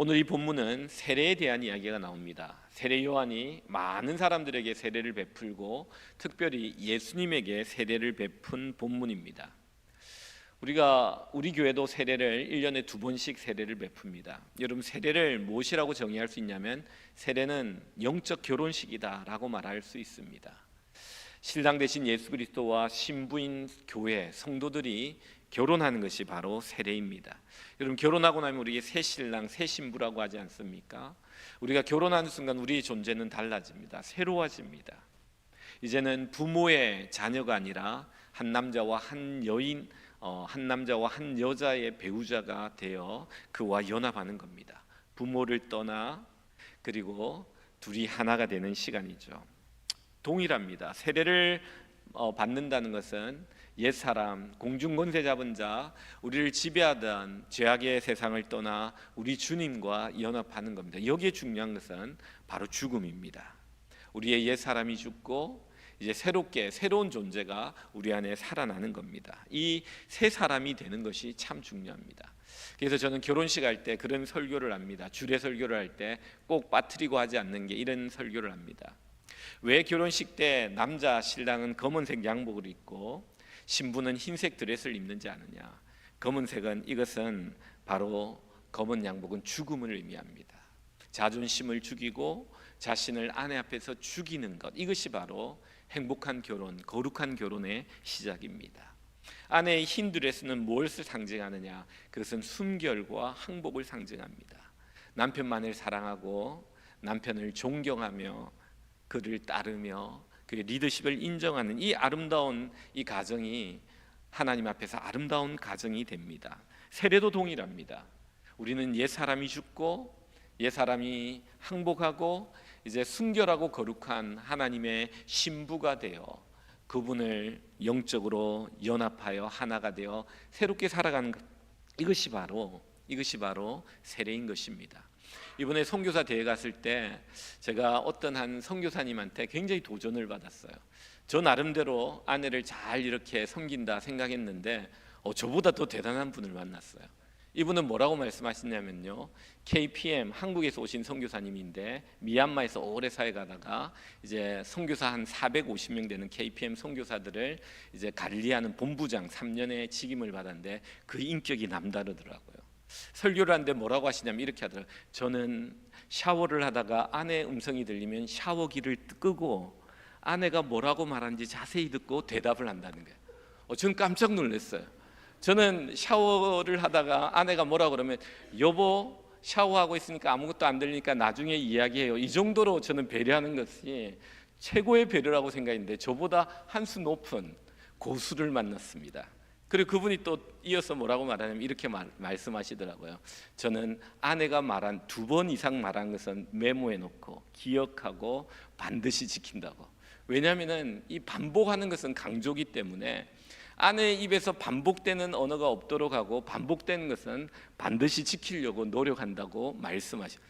오늘 이 본문은 세례에 대한 이야기가 나옵니다. 세례 요한이 많은 사람들에게 세례를 베풀고 특별히 예수님에게 세례를 베푼 본문입니다. 우리 교회도 세례를 1년에 2번씩 세례를 베풉니다. 여러분, 세례를 무엇이라고 정의할 수 있냐면 세례는 영적 결혼식이다라고 말할 수 있습니다. 신랑 되신 예수 그리스도와 신부인 교회 성도들이 결혼하는 것이 바로 세례입니다. 여러분, 결혼하고 나면 우리에게 새 신랑 새 신부라고 하지 않습니까? 우리가 결혼하는 순간 우리의 존재는 달라집니다. 새로워집니다. 이제는 부모의 자녀가 아니라 한 남자와 한 여자의 배우자가 되어 그와 연합하는 겁니다. 부모를 떠나 그리고 둘이 하나가 되는 시간이죠. 동일합니다. 세례를 받는다는 것은 옛사람, 공중권세 잡은 자, 우리를 지배하던 죄악의 세상을 떠나 우리 주님과 연합하는 겁니다. 여기에 중요한 것은 바로 죽음입니다. 우리의 옛사람이 죽고 이제 새로운 존재가 우리 안에 살아나는 겁니다. 이 새 사람이 되는 것이 참 중요합니다. 그래서 저는 결혼식 할 때 그런 설교를 합니다. 주례 설교를 할 때 꼭 빠뜨리고 하지 않는 게 이런 설교를 합니다. 왜 결혼식 때 남자 신랑은 검은색 양복을 입고 신부는 흰색 드레스를 입는지 아느냐? 검은색은 이것은 바로 검은 양복은 죽음을 의미합니다. 자존심을 죽이고 자신을 아내 앞에서 죽이는 것, 이것이 바로 행복한 결혼, 거룩한 결혼의 시작입니다. 아내의 흰 드레스는 무엇을 상징하느냐? 그것은 순결과 항복을 상징합니다. 남편만을 사랑하고 남편을 존경하며 그를 따르며 그의 리더십을 인정하는 이 아름다운 이 가정이 하나님 앞에서 아름다운 가정이 됩니다. 세례도 동일합니다. 우리는 옛사람이 죽고 옛사람이 항복하고 이제 순결하고 거룩한 하나님의 신부가 되어 그분을 영적으로 연합하여 하나가 되어 새롭게 살아가는 것, 이것이 바로 세례인 것입니다. 이번에 선교사 대회 갔을 때 제가 어떤 한 선교사님한테 굉장히 도전을 받았어요. 저 나름대로 아내를 잘 이렇게 섬긴다 생각했는데 저보다 더 대단한 분을 만났어요. 이분은 뭐라고 말씀하시냐면요, KPM 한국에서 오신 선교사님인데 미얀마에서 오래 사회 가다가 이제 선교사 한 450명 되는 KPM 선교사들을 이제 관리하는 본부장 3년의 직임을 받았는데 그 인격이 남다르더라고요. 설교를 하는데 뭐라고 하시냐면 이렇게 하더라고요. 저는 샤워를 하다가 아내의 음성이 들리면 샤워기를 끄고 아내가 뭐라고 말하는지 자세히 듣고 대답을 한다는 거예요. 저는 깜짝 놀랐어요. 저는 샤워를 하다가 아내가 뭐라고 그러면 여보 샤워하고 있으니까 아무것도 안 들리니까 나중에 이야기해요, 이 정도로 저는 배려하는 것이 최고의 배려라고 생각했는데 저보다 한 수 높은 고수를 만났습니다. 그리고 그분이 또 이어서 뭐라고 말하냐면 이렇게 말씀하시더라고요. 저는 아내가 말한 2번 이상 말한 것은 메모해 놓고 기억하고 반드시 지킨다고. 왜냐하면 이 반복하는 것은 강조기 때문에 아내의 입에서 반복되는 언어가 없도록 하고 반복되는 것은 반드시 지키려고 노력한다고 말씀하셔.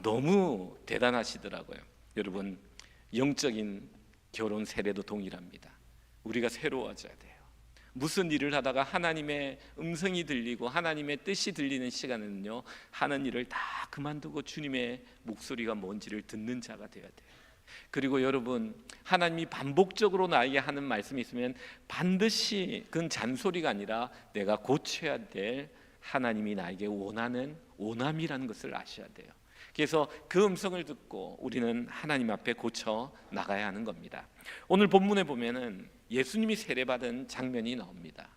너무 대단하시더라고요. 여러분, 영적인 결혼 세례도 동일합니다. 우리가 새로워져야 돼요. 무슨 일을 하다가 하나님의 음성이 들리고 하나님의 뜻이 들리는 시간에는요, 하는 일을 다 그만두고 주님의 목소리가 뭔지를 듣는 자가 되어야 돼요. 그리고 여러분, 하나님이 반복적으로 나에게 하는 말씀이 있으면 반드시 그건 잔소리가 아니라 내가 고쳐야 될 하나님이 나에게 원하는 원함이라는 것을 아셔야 돼요. 그래서 그 음성을 듣고 우리는 하나님 앞에 고쳐 나가야 하는 겁니다. 오늘 본문에 보면은 예수님이 세례받은 장면이 나옵니다.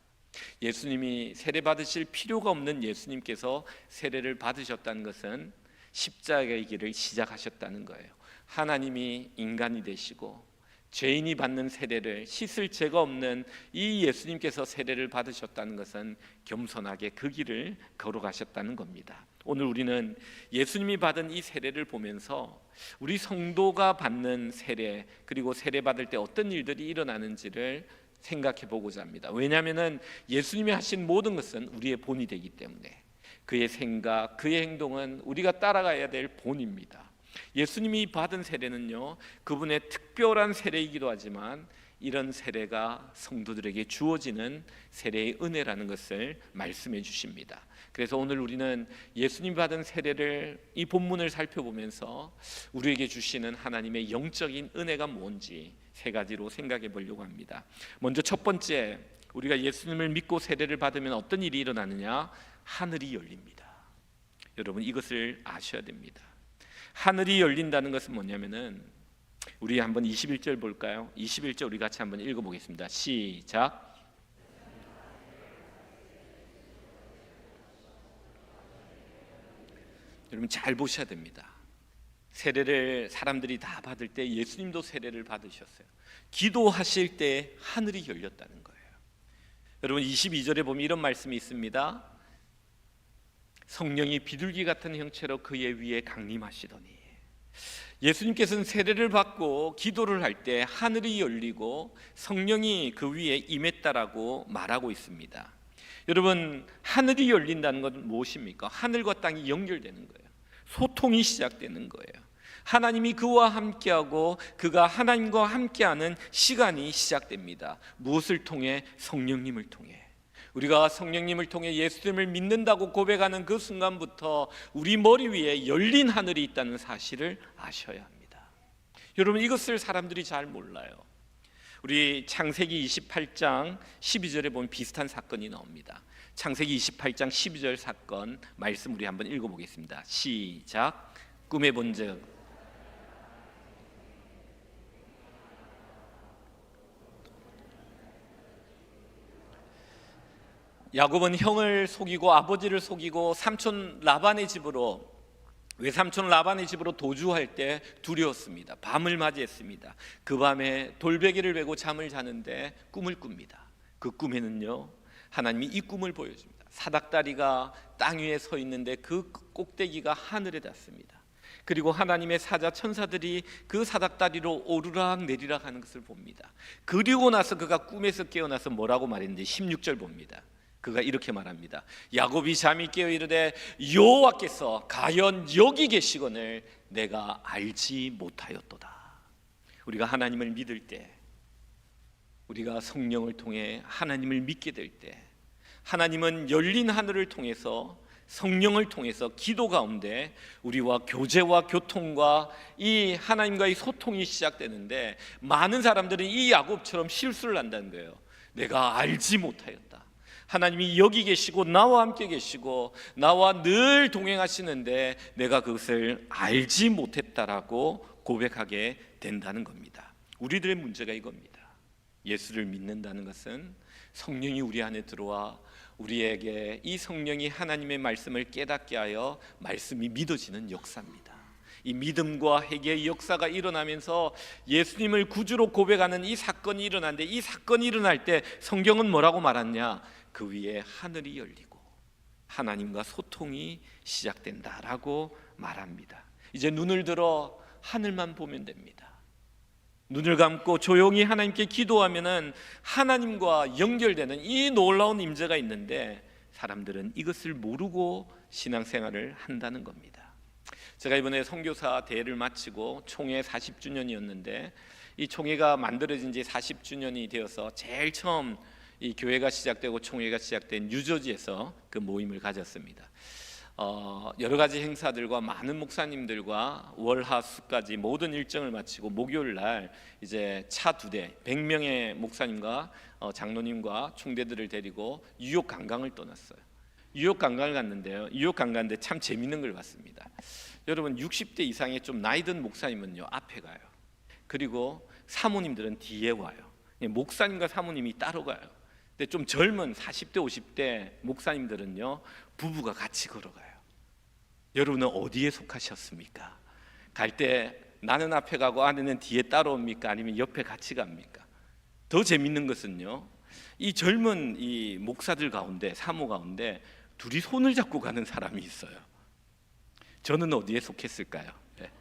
예수님이 세례받으실 필요가 없는 예수님께서 세례를 받으셨다는 것은 십자가의 길을 시작하셨다는 거예요. 하나님이 인간이 되시고 죄인이 받는 세례를 씻을 죄가 없는 이 예수님께서 세례를 받으셨다는 것은 겸손하게 그 길을 걸어가셨다는 겁니다. 오늘 우리는 예수님이 받은 이 세례를 보면서 우리 성도가 받는 세례, 그리고 세례 받을 때 어떤 일들이 일어나는지를 생각해 보고자 합니다. 왜냐하면 예수님이 하신 모든 것은 우리의 본이 되기 때문에 그의 생각, 그의 행동은 우리가 따라가야 될 본입니다. 예수님이 받은 세례는요, 그분의 특별한 세례이기도 하지만 이런 세례가 성도들에게 주어지는 세례의 은혜라는 것을 말씀해 주십니다. 그래서 오늘 우리는 예수님 받은 세례를 이 본문을 살펴보면서 우리에게 주시는 하나님의 영적인 은혜가 뭔지 세 가지로 생각해 보려고 합니다. 먼저 첫 번째, 우리가 예수님을 믿고 세례를 받으면 어떤 일이 일어나느냐? 하늘이 열립니다. 여러분, 이것을 아셔야 됩니다. 하늘이 열린다는 것은 뭐냐면은, 우리 한번 21절 볼까요? 21절 우리 같이 한번 읽어보겠습니다. 시작. 여러분 잘 보셔야 됩니다. 세례를 사람들이 다 받을 때 예수님도 세례를 받으셨어요. 기도하실 때 하늘이 열렸다는 거예요. 여러분 22절에 보면 이런 말씀이 있습니다. 성령이 비둘기 같은 형체로 그의 위에 강림하시더니, 예수님께서는 세례를 받고 기도를 할 때 하늘이 열리고 성령이 그 위에 임했다라고 말하고 있습니다. 여러분, 하늘이 열린다는 것은 무엇입니까? 하늘과 땅이 연결되는 거예요. 소통이 시작되는 거예요. 하나님이 그와 함께하고 그가 하나님과 함께하는 시간이 시작됩니다. 무엇을 통해? 성령님을 통해. 우리가 성령님을 통해 예수님을 믿는다고 고백하는 그 순간부터 우리 머리 위에 열린 하늘이 있다는 사실을 아셔야 합니다. 여러분, 이것을 사람들이 잘 몰라요. 우리 창세기 28장 12절에 보면 비슷한 사건이 나옵니다. 창세기 28장 12절 사건 말씀 우리 한번 읽어보겠습니다. 시작. 꿈에 본즉 야곱은 형을 속이고 아버지를 속이고 삼촌 라반의 집으로, 외삼촌 라반의 집으로 도주할 때 두려웠습니다. 밤을 맞이했습니다. 그 밤에 돌베개를 베고 잠을 자는데 꿈을 꿉니다. 그 꿈에는요, 하나님이 이 꿈을 보여줍니다. 사닥다리가 땅 위에 서 있는데 그 꼭대기가 하늘에 닿습니다. 그리고 하나님의 사자 천사들이 그 사닥다리로 오르락 내리락 하는 것을 봅니다. 그리고 나서 그가 꿈에서 깨어나서 뭐라고 말했는지 16절 봅니다. 그가 이렇게 말합니다. 야곱이 잠이 깨어 이르되 여호와께서 과연 여기 계시거늘 내가 알지 못하였도다. 우리가 하나님을 믿을 때, 우리가 성령을 통해 하나님을 믿게 될 때, 하나님은 열린 하늘을 통해서, 성령을 통해서 기도 가운데 우리와 교제와 교통과 이 하나님과의 소통이 시작되는데, 많은 사람들은 이 야곱처럼 실수를 한다는 거예요. 내가 알지 못하였다. 하나님이 여기 계시고 나와 함께 계시고 나와 늘 동행하시는데 내가 그것을 알지 못했다라고 고백하게 된다는 겁니다. 우리들의 문제가 이겁니다. 예수를 믿는다는 것은 성령이 우리 안에 들어와 우리에게 이 성령이 하나님의 말씀을 깨닫게 하여 말씀이 믿어지는 역사입니다. 이 믿음과 회개의 역사가 일어나면서 예수님을 구주로 고백하는 이 사건이 일어나는데, 이 사건이 일어날 때 성경은 뭐라고 말하냐? 그 위에 하늘이 열리고 하나님과 소통이 시작된다라고 말합니다. 이제 눈을 들어 하늘만 보면 됩니다. 눈을 감고 조용히 하나님께 기도하면은 하나님과 연결되는 이 놀라운 임재가 있는데, 사람들은 이것을 모르고 신앙생활을 한다는 겁니다. 제가 이번에 선교사 대회를 마치고 총회 40주년이었는데, 이 총회가 만들어진 지 40주년이 되어서 제일 처음 이 교회가 시작되고 총회가 시작된 뉴저지에서 그 모임을 가졌습니다. 여러 가지 행사들과 많은 목사님들과 월화수까지 모든 일정을 마치고 목요일 날 이제 차 2대 100명의 목사님과 장로님과 총대들을 데리고 뉴욕 관광을 떠났어요. 뉴욕 관광을 갔는데요, 뉴욕 관광인데 참 재밌는 걸 봤습니다. 여러분, 60대 이상의 좀 나이 든 목사님은요 앞에 가요. 그리고 사모님들은 뒤에 와요. 목사님과 사모님이 따로 가요. 근데 좀 젊은 40대 50대 목사님들은요 부부가 같이 걸어가요. 여러분은 어디에 속하셨습니까? 갈 때 나는 앞에 가고 아내는 뒤에 따라옵니까? 아니면 옆에 같이 갑니까? 더 재밌는 것은요, 이 젊은 이 목사들 가운데, 사모 가운데 둘이 손을 잡고 가는 사람이 있어요. 저는 어디에 속했을까요? 네.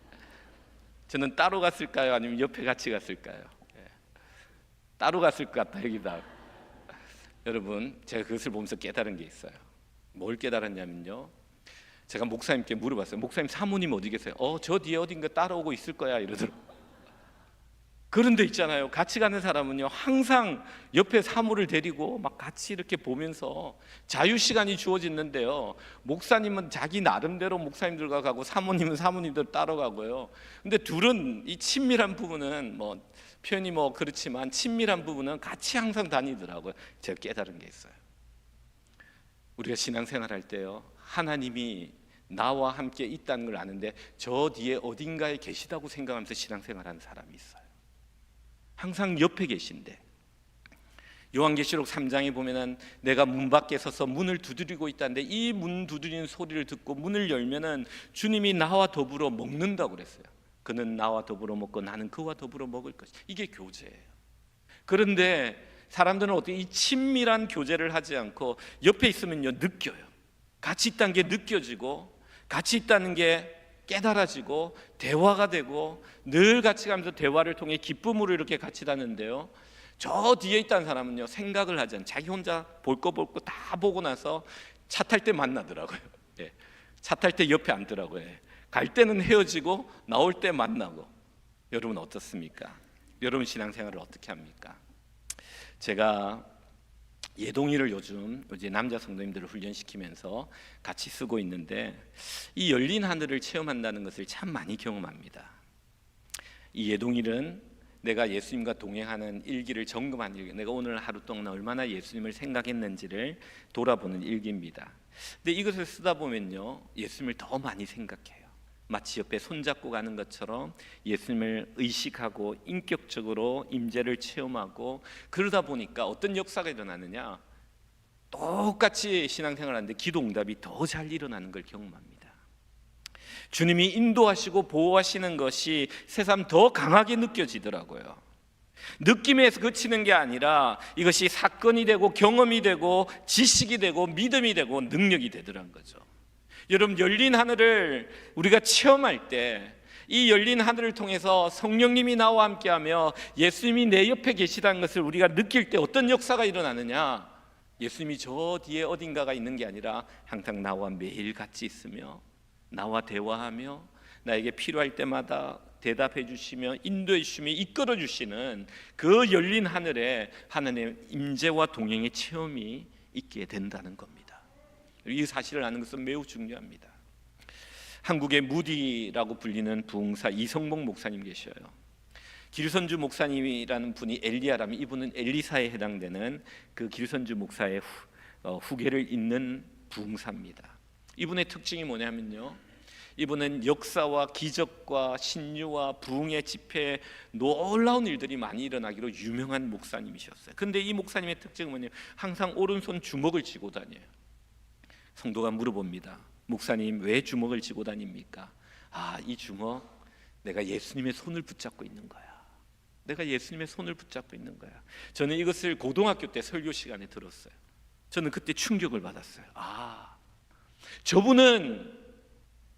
저는 따로 갔을까요? 아니면 옆에 같이 갔을까요? 네. 따로 갔을 것 같다 여기다. 여러분, 제가 그것을 보면서 깨달은 게 있어요. 뭘 깨달았냐면요, 제가 목사님께 물어봤어요. 목사님, 사모님 어디 계세요? 저 뒤에 어딘가 따라오고 있을 거야 이러더라고요. 그런 데 있잖아요. 같이 가는 사람은요, 항상 옆에 사모를 데리고 막 같이 이렇게 보면서 자유 시간이 주어지는데요, 목사님은 자기 나름대로 목사님들과 가고 사모님은 사모님들 따로 가고요. 근데 둘은 이 친밀한 부분은 뭐 표현이 뭐 그렇지만 친밀한 부분은 같이 항상 다니더라고요. 제가 깨달은 게 있어요. 우리가 신앙생활할 때요, 하나님이 나와 함께 있다는 걸 아는데 저 뒤에 어딘가에 계시다고 생각하면서 신앙생활하는 사람이 있어요. 항상 옆에 계신데, 요한계시록 3장에 보면은 내가 문 밖에 서서 문을 두드리고 있다는데 이 문 두드리는 소리를 듣고 문을 열면은 주님이 나와 더불어 먹는다고 그랬어요. 그는 나와 더불어 먹고 나는 그와 더불어 먹을 것이. 이게 교제예요. 그런데 사람들은 어떻게 이 친밀한 교제를 하지 않고 옆에 있으면요, 느껴요. 같이 있다는 게 느껴지고 같이 있다는 게 깨달아지고 대화가 되고 늘 같이 가면서 대화를 통해 기쁨으로 이렇게 같이 다는데요, 저 뒤에 있다는 사람은요, 생각을 하지 않아요. 자기 혼자 볼 거 다 보고 나서 차 탈 때 만나더라고요. 예. 차 탈 때 옆에 앉더라고요. 예. 갈 때는 헤어지고 나올 때 만나고. 여러분 어떻습니까? 여러분 신앙생활을 어떻게 합니까? 제가 예동이를 요즘 이제 남자 성도님들을 훈련시키면서 같이 쓰고 있는데, 이 열린 하늘을 체험한다는 것을 참 많이 경험합니다. 이 예동일은 내가 예수님과 동행하는 일기를 점검한 일기, 내가 오늘 하루 동안 얼마나 예수님을 생각했는지를 돌아보는 일기입니다. 근데 이것을 쓰다 보면요, 예수님을 더 많이 생각해요. 마치 옆에 손잡고 가는 것처럼 예수님을 의식하고 인격적으로 임재를 체험하고, 그러다 보니까 어떤 역사가 일어나느냐, 똑같이 신앙생활하는데 기도 응답이 더 잘 일어나는 걸 경험합니다. 주님이 인도하시고 보호하시는 것이 새삼 더 강하게 느껴지더라고요. 느낌에서 그치는 게 아니라 이것이 사건이 되고 경험이 되고 지식이 되고 믿음이 되고 능력이 되더란 거죠. 여러분, 열린 하늘을 우리가 체험할 때, 이 열린 하늘을 통해서 성령님이 나와 함께하며 예수님이 내 옆에 계시다는 것을 우리가 느낄 때 어떤 역사가 일어나느냐, 예수님이 저 뒤에 어딘가가 있는 게 아니라 항상 나와 매일 같이 있으며 나와 대화하며 나에게 필요할 때마다 대답해 주시며 인도해 주시며 이끌어 주시는 그 열린 하늘에 하나님의 임재와 동행의 체험이 있게 된다는 겁니다. 이 사실을 아는 것은 매우 중요합니다. 한국의 무디라고 불리는 부흥사 이성복 목사님 계셔요. 길선주 목사님이라는 분이 엘리야라면 이분은 엘리사에 해당되는 그 길선주 목사의 후계를 잇는 부흥사입니다. 이분의 특징이 뭐냐면요, 이분은 역사와 기적과 신유와 부흥의 집회에 놀라운 일들이 많이 일어나기로 유명한 목사님이셨어요. 근데 이 목사님의 특징은 뭐냐면 항상 오른손 주먹을 쥐고 다녀요. 성도가 물어봅니다. 목사님, 왜 주먹을 쥐고 다닙니까? 이 주먹, 내가 예수님의 손을 붙잡고 있는 거야. 내가 예수님의 손을 붙잡고 있는 거야. 저는 이것을 고등학교 때 설교 시간에 들었어요. 저는 그때 충격을 받았어요. 저분은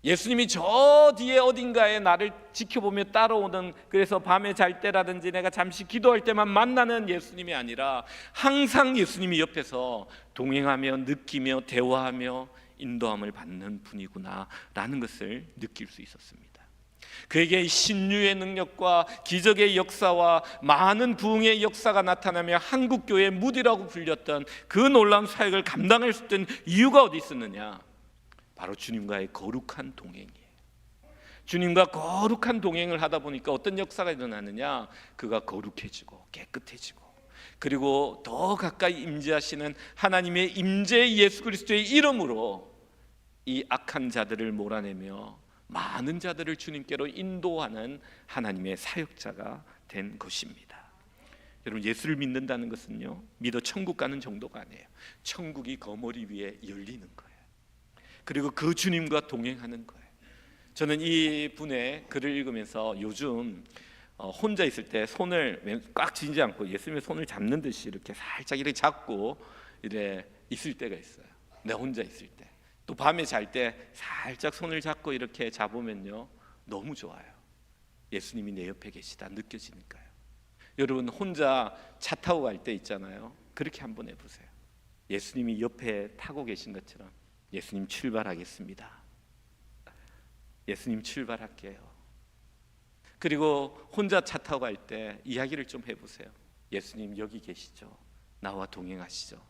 예수님이 저 뒤에 어딘가에 나를 지켜보며 따라오는, 그래서 밤에 잘 때라든지 내가 잠시 기도할 때만 만나는 예수님이 아니라 항상 예수님이 옆에서 동행하며 느끼며 대화하며 인도함을 받는 분이구나 라는 것을 느낄 수 있었습니다. 그에게 신유의 능력과 기적의 역사와 많은 부흥의 역사가 나타나며 한국교회의 무디라고 불렸던 그 놀라운 사역을 감당할 수 있던 이유가 어디 있었느냐, 바로 주님과의 거룩한 동행이에요. 주님과 거룩한 동행을 하다 보니까 어떤 역사가 일어나느냐, 그가 거룩해지고 깨끗해지고, 그리고 더 가까이 임재하시는 하나님의 임재 예수 그리스도의 이름으로 이 악한 자들을 몰아내며 많은 자들을 주님께로 인도하는 하나님의 사역자가 된 것입니다. 여러분, 예수를 믿는다는 것은요, 믿어 천국 가는 정도가 아니에요. 천국이 거머리 위에 열리는 거예요. 그리고 그 주님과 동행하는 거예요. 저는 이 분의 글을 읽으면서 요즘 혼자 있을 때 손을 꽉 쥐지 않고 예수님의 손을 잡는 듯이 이렇게 살짝 이렇게 잡고 이래 있을 때가 있어요. 내가 혼자 있을 때. 또 밤에 잘 때 살짝 손을 잡고 이렇게 잡으면요, 너무 좋아요. 예수님이 내 옆에 계시다 느껴지니까요. 여러분, 혼자 차 타고 갈 때 있잖아요. 그렇게 한번 해보세요. 예수님이 옆에 타고 계신 것처럼, 예수님 출발하겠습니다. 예수님 출발할게요. 그리고 혼자 차 타고 갈 때 이야기를 좀 해보세요. 예수님 여기 계시죠? 나와 동행하시죠?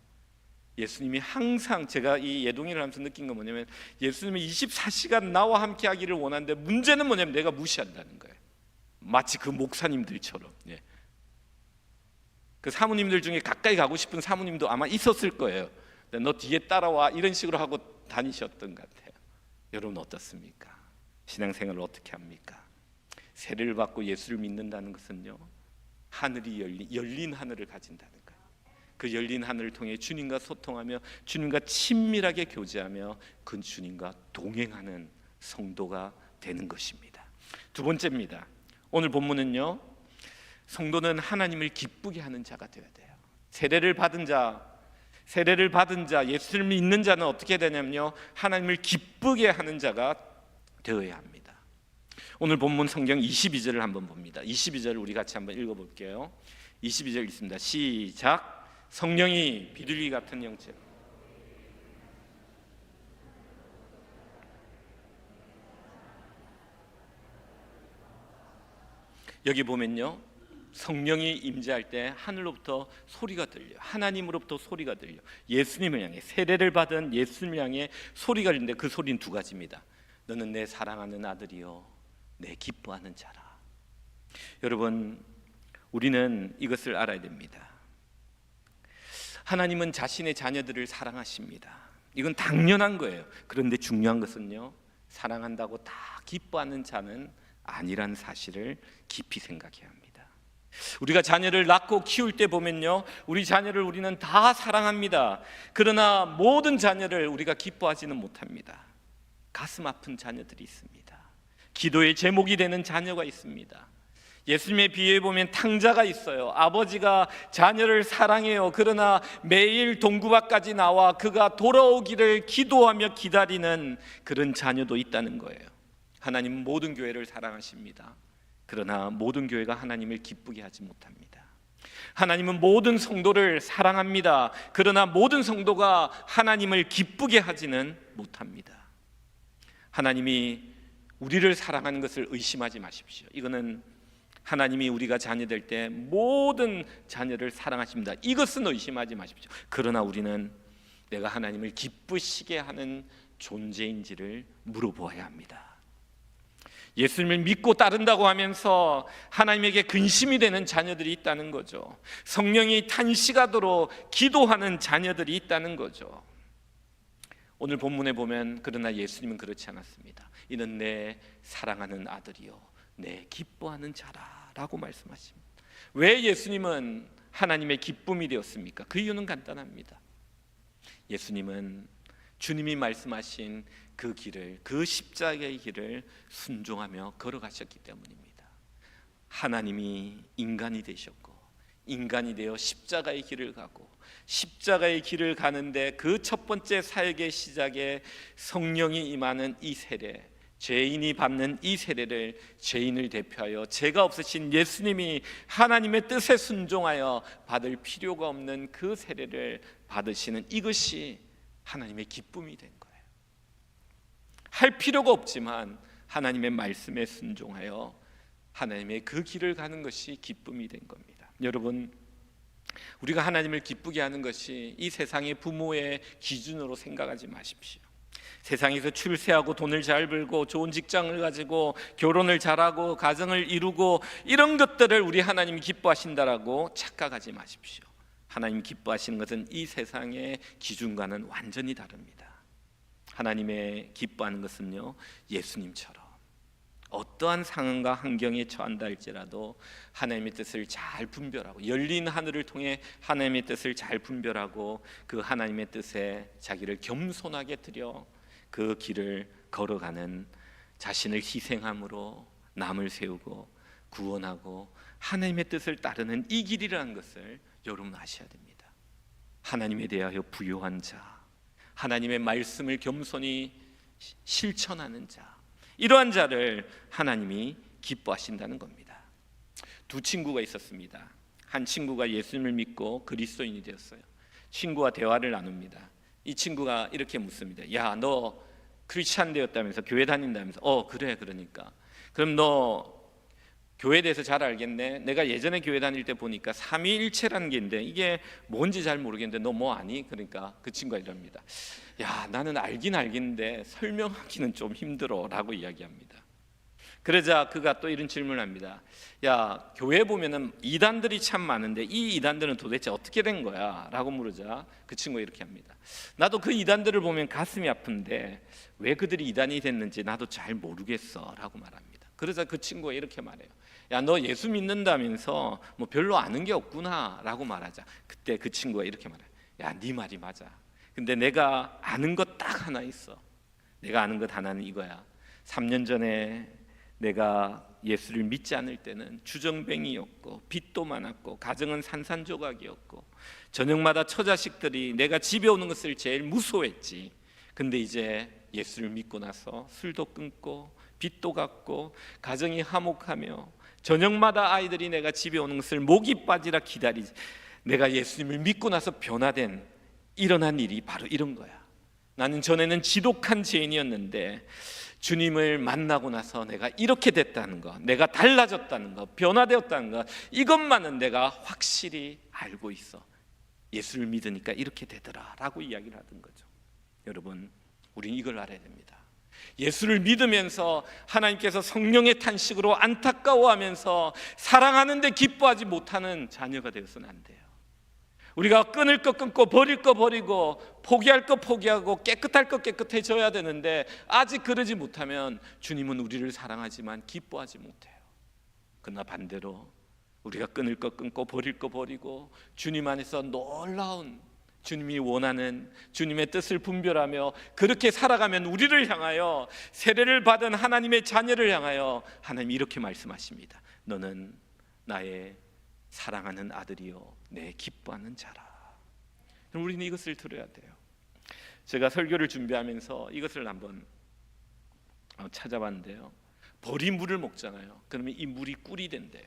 예수님이 항상, 제가 이 예동이를 하면서 느낀 건 뭐냐면 예수님이 24시간 나와 함께 하기를 원하는데 문제는 뭐냐면 내가 무시한다는 거예요. 마치 그 목사님들처럼. 예. 그 사모님들 중에 가까이 가고 싶은 사모님도 아마 있었을 거예요. 너 뒤에 따라와 이런 식으로 하고 다니셨던 것 같아요. 여러분 어떻습니까? 신앙생활을 어떻게 합니까? 세례를 받고 예수를 믿는다는 것은요, 하늘이 열린 하늘을 가진다는 거예요. 그 열린 하늘을 통해 주님과 소통하며 주님과 친밀하게 교제하며 그 주님과 동행하는 성도가 되는 것입니다. 두 번째입니다. 오늘 본문은요, 성도는 하나님을 기쁘게 하는 자가 되어야 돼요. 세례를 받은 자, 예수를 믿는 자는 어떻게 되냐면요, 하나님을 기쁘게 하는 자가 되어야 합니다. 오늘 본문 성경 22절을 한번 봅니다. 22절을 우리 같이 한번 읽어볼게요. 22절 읽습니다. 시작. 성령이 비둘기 같은 형체로 여기 보면요, 성령이 임재할 때 하늘로부터 소리가 들려요. 하나님으로부터 소리가 들려. 예수님을 향해, 세례를 받은 예수님을 향해 소리가 들리는데 그 소리는 두 가지입니다. 너는 내 사랑하는 아들이요 내 기뻐하는 자라. 여러분, 우리는 이것을 알아야 됩니다. 하나님은 자신의 자녀들을 사랑하십니다. 이건 당연한 거예요. 그런데 중요한 것은요, 사랑한다고 다 기뻐하는 자는 아니란 사실을 깊이 생각해야 합니다. 우리가 자녀를 낳고 키울 때 보면요, 우리 자녀를 우리는 다 사랑합니다. 그러나 모든 자녀를 우리가 기뻐하지는 못합니다. 가슴 아픈 자녀들이 있습니다. 기도의 제목이 되는 자녀가 있습니다. 예수님의 비유에 보면 탕자가 있어요. 아버지가 자녀를 사랑해요. 그러나 매일 동구밭까지 나와 그가 돌아오기를 기도하며 기다리는 그런 자녀도 있다는 거예요. 하나님은 모든 교회를 사랑하십니다. 그러나 모든 교회가 하나님을 기쁘게 하지 못합니다. 하나님은 모든 성도를 사랑합니다. 그러나 모든 성도가 하나님을 기쁘게 하지는 못합니다. 하나님이 우리를 사랑하는 것을 의심하지 마십시오. 이거는 하나님이 우리가 자녀 될 때 모든 자녀를 사랑하십니다. 이것은 의심하지 마십시오. 그러나 우리는 내가 하나님을 기쁘시게 하는 존재인지를 물어보아야 합니다. 예수님을 믿고 따른다고 하면서 하나님에게 근심이 되는 자녀들이 있다는 거죠. 성령이 탄식하도록 기도하는 자녀들이 있다는 거죠. 오늘 본문에 보면 그러나 예수님은 그렇지 않았습니다. 이는 내 사랑하는 아들이요 내 기뻐하는 자라라고 말씀하십니다. 왜 예수님은 하나님의 기쁨이 되었습니까? 그 이유는 간단합니다. 예수님은 주님이 말씀하신 그 길을, 그 십자가의 길을 순종하며 걸어가셨기 때문입니다. 하나님이 인간이 되셨고 인간이 되어 십자가의 길을 가고 십자가의 길을 가는데 그 첫 번째 사역의 시작에 성령이 임하는 이 세례, 죄인이 받는 이 세례를 죄인을 대표하여 죄가 없으신 예수님이 하나님의 뜻에 순종하여 받을 필요가 없는 그 세례를 받으시는 이것이 하나님의 기쁨이 된 거예요. 할 필요가 없지만 하나님의 말씀에 순종하여 하나님의 그 길을 가는 것이 기쁨이 된 겁니다. 여러분, 우리가 하나님을 기쁘게 하는 것이 이 세상의 부모의 기준으로 생각하지 마십시오. 세상에서 출세하고 돈을 잘 벌고 좋은 직장을 가지고 결혼을 잘하고 가정을 이루고 이런 것들을 우리 하나님이 기뻐하신다라고 착각하지 마십시오. 하나님 기뻐하시는 것은 이 세상의 기준과는 완전히 다릅니다. 하나님의 기뻐하는 것은요, 예수님처럼 어떠한 상황과 환경에 처한다 할지라도 하나님의 뜻을 잘 분별하고 열린 하늘을 통해 하나님의 뜻을 잘 분별하고 그 하나님의 뜻에 자기를 겸손하게 드려 그 길을 걸어가는, 자신을 희생함으로 남을 세우고 구원하고 하나님의 뜻을 따르는 이 길이라는 것을 여러분 아셔야 됩니다. 하나님에 대하여 부요한 자, 하나님의 말씀을 겸손히 실천하는 자, 이러한 자를 하나님이 기뻐하신다는 겁니다. 두 친구가 있었습니다. 한 친구가 예수님을 믿고 그리스도인이 되었어요. 친구와 대화를 나눕니다. 이 친구가 이렇게 묻습니다. 야, 너 크리스찬 되었다면서, 교회 다닌다면서? 그래. 그러니까 그럼 너 교회에 대해서 잘 알겠네. 내가 예전에 교회 다닐 때 보니까 삼위일체라는 게 있는데 이게 뭔지 잘 모르겠는데 너 뭐 아니? 그러니까 그 친구가 이럽니다. 야, 나는 알긴 알겠는데 설명하기는 좀 힘들어 라고 이야기합니다. 그러자 그가 또 이런 질문을 합니다. 야, 교회 보면은 이단들이 참 많은데 이 이단들은 도대체 어떻게 된 거야? 라고 물으자 그 친구가 이렇게 합니다. 나도 그 이단들을 보면 가슴이 아픈데 왜 그들이 이단이 됐는지 나도 잘 모르겠어 라고 말합니다. 그러자 그 친구가 이렇게 말해요. 야, 너 예수 믿는다면서 뭐 별로 아는 게 없구나 라고 말하자 그때 그 친구가 이렇게 말해요. 야, 네 말이 맞아. 근데 내가 아는 것 딱 하나 있어. 내가 아는 것 하나는 이거야. 3년 전에 내가 예수를 믿지 않을 때는 주정뱅이였고 빚도 많았고 가정은 산산조각이었고 저녁마다 처자식들이 내가 집에 오는 것을 제일 무서워했지. 근데 이제 예수를 믿고 나서 술도 끊고 빚도 갚고 가정이 화목하며 저녁마다 아이들이 내가 집에 오는 것을 목이 빠지라 기다리지. 내가 예수님을 믿고 나서 변화된 일어난 일이 바로 이런 거야. 나는 전에는 지독한 죄인이었는데 주님을 만나고 나서 내가 이렇게 됐다는 거, 내가 달라졌다는 거, 변화되었다는 거, 이것만은 내가 확실히 알고 있어. 예수를 믿으니까 이렇게 되더라 라고 이야기를 하던 거죠. 여러분, 우리는 이걸 알아야 됩니다. 예수를 믿으면서 하나님께서 성령의 탄식으로 안타까워하면서 사랑하는데 기뻐하지 못하는 자녀가 되어서는 안 돼요. 우리가 끊을 거 끊고 버릴 거 버리고 포기할 거 포기하고 깨끗할 거 깨끗해져야 되는데 아직 그러지 못하면 주님은 우리를 사랑하지만 기뻐하지 못해요. 그러나 반대로 우리가 끊을 거 끊고 버릴 거 버리고 주님 안에서 놀라운 주님이 원하는 주님의 뜻을 분별하며 그렇게 살아가면 우리를 향하여 세례를 받은 하나님의 자녀를 향하여 하나님이 이렇게 말씀하십니다. 너는 나의 사랑하는 아들이요 내 기뻐하는 자라. 우리는 이것을 들어야 돼요. 제가 설교를 준비하면서 이것을 한번 찾아봤는데요. 벌이 물을 먹잖아요. 그러면 이 물이 꿀이 된대요.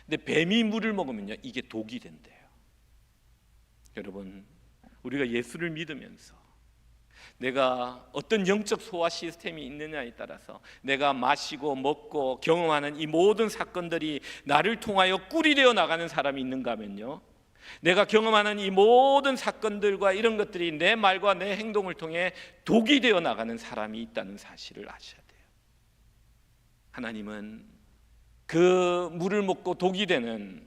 근데 뱀이 물을 먹으면요 이게 독이 된대요. 여러분, 우리가 예수를 믿으면서 내가 어떤 영적 소화 시스템이 있느냐에 따라서 내가 마시고 먹고 경험하는 이 모든 사건들이 나를 통하여 꿀이 되어 나가는 사람이 있는가 하면요, 내가 경험하는 이 모든 사건들과 이런 것들이 내 말과 내 행동을 통해 독이 되어 나가는 사람이 있다는 사실을 아셔야 돼요. 하나님은 그 물을 먹고 독이 되는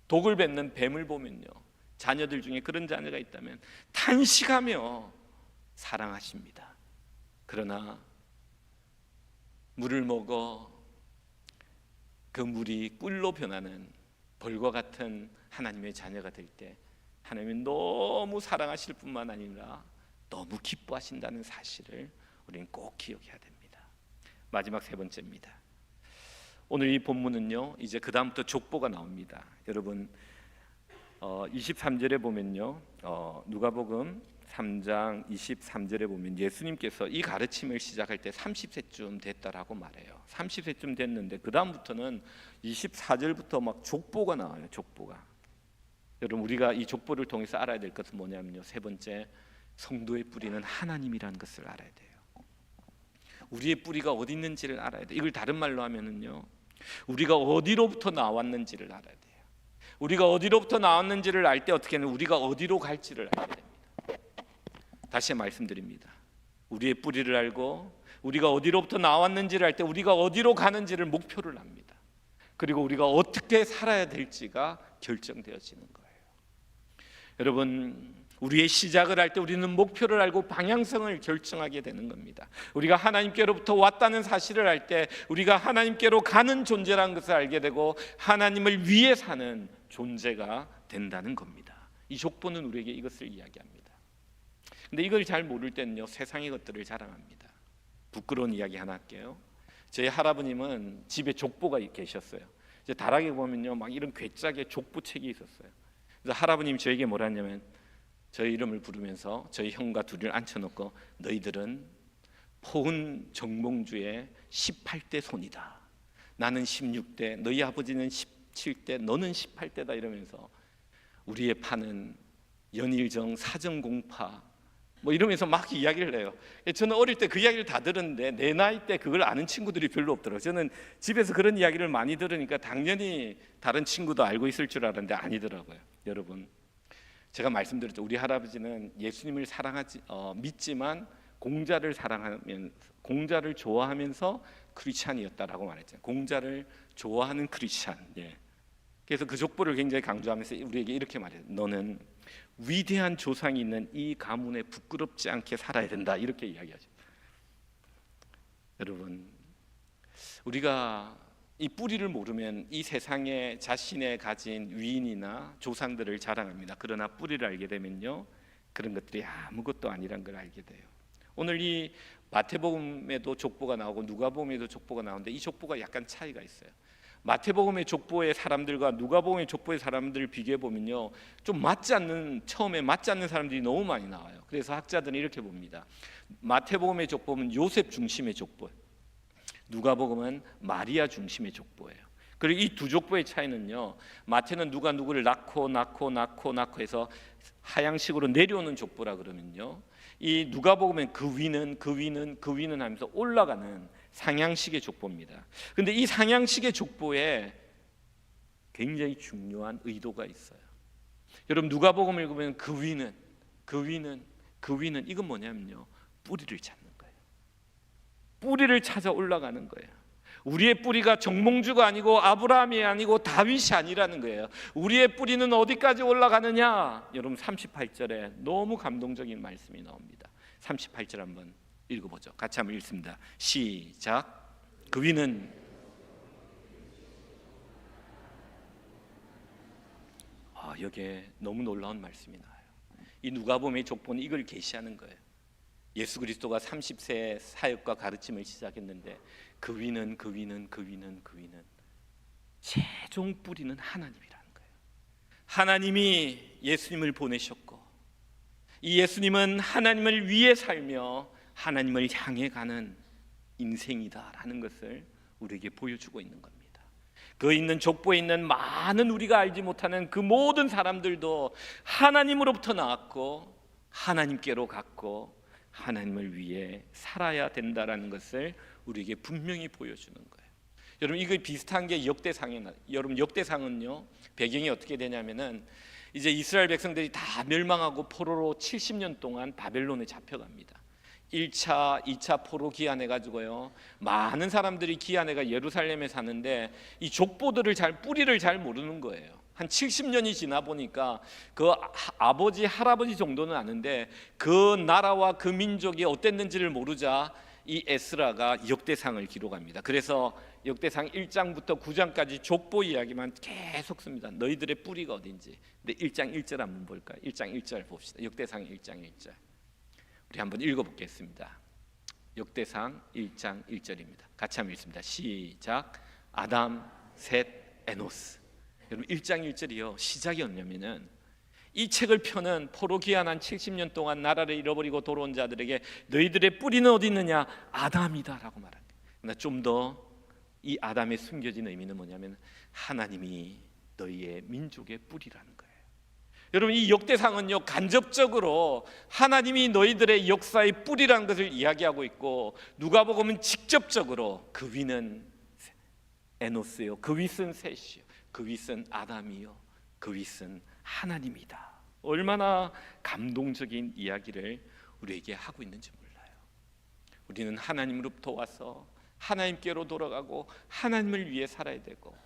독을 뱉는 뱀을 보면요, 자녀들 중에 그런 자녀가 있다면 탄식하며 사랑하십니다. 그러나 물을 먹어 그 물이 꿀로 변하는 벌과 같은 하나님의 자녀가 될 때 하나님은 너무 사랑하실 뿐만 아니라 너무 기뻐하신다는 사실을 우리는 꼭 기억해야 됩니다. 마지막 세 번째입니다. 오늘 이 본문은요 이제 그 다음부터 족보가 나옵니다. 여러분 23절에 보면요 누가복음 3장 23절에 보면 예수님께서 이 가르침을 시작할 때 30세쯤 됐다라고 말해요. 30세쯤 됐는데 그 다음부터는 24절부터 막 족보가 나와요. 족보가. 여러분, 우리가 이 족보를 통해서 알아야 될 것은 뭐냐면요, 세 번째, 성도의 뿌리는 하나님이라는 것을 알아야 돼요. 우리의 뿌리가 어디 있는지를 알아야 돼요. 이걸 다른 말로 하면은요, 우리가 어디로부터 나왔는지를 알아야 돼요. 우리가 어디로부터 나왔는지를 알 때 어떻게 하면 우리가 어디로 갈지를 알게 됩니다. 다시 말씀드립니다. 우리의 뿌리를 알고 우리가 어디로부터 나왔는지를 알 때 우리가 어디로 가는지를 목표를 합니다. 그리고 우리가 어떻게 살아야 될지가 결정되어지는 거예요. 여러분, 우리의 시작을 할 때 우리는 목표를 알고 방향성을 결정하게 되는 겁니다. 우리가 하나님께로부터 왔다는 사실을 알 때 우리가 하나님께로 가는 존재라는 것을 알게 되고 하나님을 위해 사는 존재가 된다는 겁니다. 이 족보는 우리에게 이것을 이야기합니다. 근데 이걸 잘 모를 때는요 세상의 것들을 자랑합니다. 부끄러운 이야기 하나 할게요. 저희 할아버님은 집에 족보가 계셨어요. 이제 다락에 보면요 막 이런 괴짝에 족보책이 있었어요. 그래서 할아버님이 저에게 뭐라 했냐면 저희 이름을 부르면서 저희 형과 둘을 앉혀놓고 너희들은 포은 정몽주의 18대 손이다. 나는 16대, 너희 아버지는 17대, 너는 18대다 이러면서 우리의 파는 연일정 사정공파 뭐 이러면서 막 이야기를 해요. 저는 어릴 때 그 이야기를 다 들었는데 내 나이 때 그걸 아는 친구들이 별로 없더라고요. 저는 집에서 그런 이야기를 많이 들으니까 당연히 다른 친구도 알고 있을 줄 알았는데 아니더라고요. 여러분, 제가 말씀드렸죠. 우리 할아버지는 예수님을 믿지만 공자를 사랑하면 공자를 좋아하면서 크리스찬이었다라고 말했잖아요. 공자를 좋아하는 크리스찬. 예. 그래서 그 족보를 굉장히 강조하면서 우리에게 이렇게 말해요. 너는 위대한 조상이 있는 이 가문에 부끄럽지 않게 살아야 된다. 이렇게 이야기하죠. 여러분, 우리가 이 뿌리를 모르면 이 세상에 자신의 가진 위인이나 조상들을 자랑합니다. 그러나 뿌리를 알게 되면요, 그런 것들이 아무것도 아니란 걸 알게 돼요. 오늘 이 마태복음에도 족보가 나오고 누가복음에도 족보가 나오는데 이 족보가 약간 차이가 있어요. 마태복음의 족보의 사람들과 누가복음의 족보의 사람들을 비교해 보면요, 좀 처음에 맞지 않는 사람들이 너무 많이 나와요. 그래서 학자들은 이렇게 봅니다. 마태복음의 족보는 요셉 중심의 족보예요. 누가복음은 마리아 중심의 족보예요. 그리고 이 두 족보의 차이는요, 마태는 누가 누구를 낳고 해서 하향식으로 내려오는 족보라 그러면요, 이 누가복음은 그 위는 하면서 올라가는 상향식의 족보입니다. 그런데 이 상향식의 족보에 굉장히 중요한 의도가 있어요. 여러분, 누가복음을 읽으면 그 위는 이건 뭐냐면요, 뿌리를 찾는 거예요. 뿌리를 찾아 올라가는 거예요. 우리의 뿌리가 정몽주가 아니고 아브라함이 아니고 다윗이 아니라는 거예요. 우리의 뿌리는 어디까지 올라가느냐? 여러분, 38절에 너무 감동적인 말씀이 나옵니다. 38절 한번 읽어보죠. 같이 한번 읽습니다. 시작. 그 위는 여기에 너무 놀라운 말씀이 나와요. 이 누가복음의 족보는 이걸 계시하는 거예요. 예수 그리스도가 30세 사역과 가르침을 시작했는데 그 위는 최종 뿌리는 하나님이라는 거예요. 하나님이 예수님을 보내셨고 이 예수님은 하나님을 위해 살며 하나님을 향해 가는 인생이다라는 것을 우리에게 보여주고 있는 겁니다. 그 있는 족보에 있는 많은 우리가 알지 못하는 그 모든 사람들도 하나님으로부터 나왔고 하나님께로 갔고 하나님을 위해 살아야 된다라는 것을 우리에게 분명히 보여주는 거예요. 여러분, 이거 비슷한 게 역대상이에요. 여러분, 역대상은요, 배경이 어떻게 되냐면은 이제 이스라엘 백성들이 다 멸망하고 포로로 70년 동안 바벨론에 잡혀갑니다. 1차, 2차 포로 기한해가지고요, 많은 사람들이 기한해가 예루살렘에 사는데 이 족보들을 뿌리를 잘 모르는 거예요. 한 70년이 지나 보니까 그 아버지 할아버지 정도는 아는데 그 나라와 그 민족이 어땠는지를 모르자 이 에스라가 역대상을 기록합니다. 그래서 역대상 1장부터 9장까지 족보 이야기만 계속 씁니다. 너희들의 뿌리가 어딘지. 근데 1장 1절 한번 볼까요? 1장 1절 봅시다. 역대상 1장 1절 우리 한번 읽어보겠습니다. 역대상 1장 1절입니다. 같이 한번 읽습니다. 시작. 아담, 셋, 에노스. 여러분, 1장 1절이요, 시작이 없냐면은 이 책을 펴는 포로 기한한 70년 동안 나라를 잃어버리고 돌아온 자들에게 너희들의 뿌리는 어디 있느냐? 아담이다라고 말합니다. 그러나 좀 더 이 아담의 숨겨진 의미는 뭐냐면 하나님이 너희의 민족의 뿌리라는 거예요. 여러분, 이 역대상은요, 간접적으로 하나님이 너희들의 역사의 뿌리라는 것을 이야기하고 있고 누가복음은 직접적으로 그 위는 에노스요, 그 윗은 셋이요, 그 윗은 아담이요, 그 윗은 하나님이다. 얼마나 감동적인 이야기를 우리에게 하고 있는지 몰라요. 우리는 하나님으로부터 와서 하나님께로 돌아가고 하나님을 위해 살아야 되고,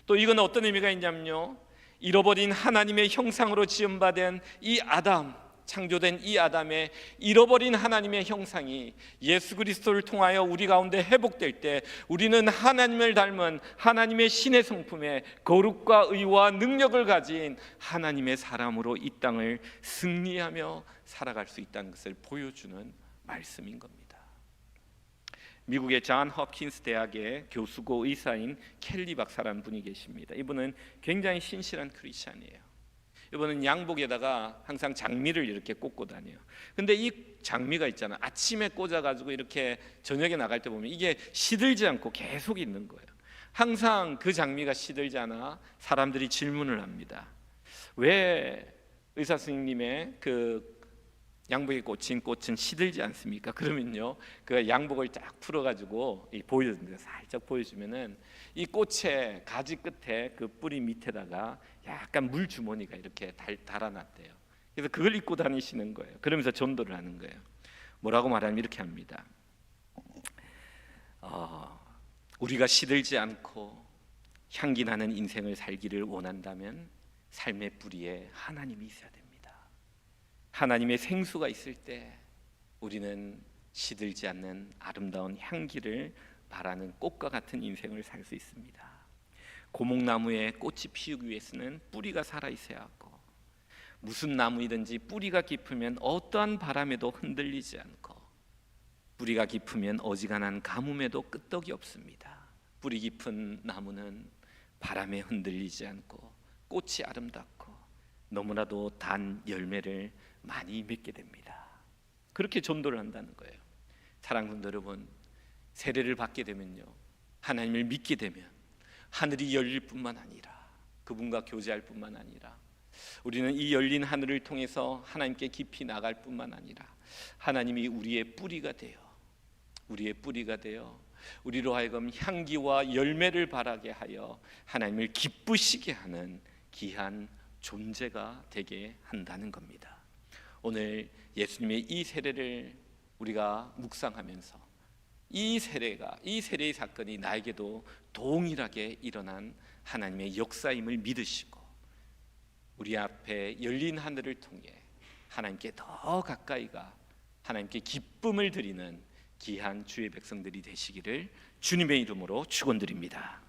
또 이건 어떤 의미가 있냐면요, 잃어버린 하나님의 형상으로 지음받은 이 아담, 창조된 이 아담의 잃어버린 하나님의 형상이 예수 그리스도를 통하여 우리 가운데 회복될 때 우리는 하나님을 닮은 하나님의 신의 성품에 거룩과 의와 능력을 가진 하나님의 사람으로 이 땅을 승리하며 살아갈 수 있다는 것을 보여주는 말씀인 겁니다. 미국의 존 홉킨스 대학의 교수고 의사인 켈리 박사라는 분이 계십니다. 이분은 굉장히 신실한 크리스찬이에요. 이분은 양복에다가 항상 장미를 이렇게 꽂고 다녀요. 근데 이 장미가 있잖아, 아침에 꽂아가지고 이렇게 저녁에 나갈 때 보면 이게 시들지 않고 계속 있는 거예요. 항상 그 장미가 시들지 않아 사람들이 질문을 합니다. 왜 의사 선생님의 그 양복에 꽂힌 꽃은 시들지 않습니까? 그러면요, 그 양복을 쫙 풀어가지고 보여줍니다. 살짝 보여주면은 이 꽃의 가지 끝에 그 뿌리 밑에다가 약간 물 주머니가 이렇게 달아놨대요. 그래서 그걸 입고 다니시는 거예요. 그러면서 전도를 하는 거예요. 뭐라고 말하면 이렇게 합니다. 우리가 시들지 않고 향기 나는 인생을 살기를 원한다면 삶의 뿌리에 하나님이 있어야 됩니다. 하나님의 생수가 있을 때 우리는 시들지 않는 아름다운 향기를 바라는 꽃과 같은 인생을 살 수 있습니다. 고목나무에 꽃이 피우기 위해서는 뿌리가 살아 있어야 하고, 무슨 나무이든지 뿌리가 깊으면 어떠한 바람에도 흔들리지 않고, 뿌리가 깊으면 어지간한 가뭄에도 끄떡이 없습니다. 뿌리 깊은 나무는 바람에 흔들리지 않고 꽃이 아름답고 너무나도 단 열매를 많이 맺게 됩니다. 그렇게 전도를 한다는 거예요. 사랑하는 분들 여러분, 세례를 받게 되면요, 하나님을 믿게 되면 하늘이 열릴 뿐만 아니라 그분과 교제할 뿐만 아니라 우리는 이 열린 하늘을 통해서 하나님께 깊이 나갈 뿐만 아니라 하나님이 우리의 뿌리가 되어 우리로 하여금 향기와 열매를 바라게 하여 하나님을 기쁘시게 하는 귀한 존재가 되게 한다는 겁니다. 오늘 예수님의 이 세례를 우리가 묵상하면서 이 세례의 사건이 나에게도 동일하게 일어난 하나님의 역사임을 믿으시고 우리 앞에 열린 하늘을 통해 하나님께 더 가까이 가 하나님께 기쁨을 드리는 귀한 주의 백성들이 되시기를 주님의 이름으로 축원드립니다.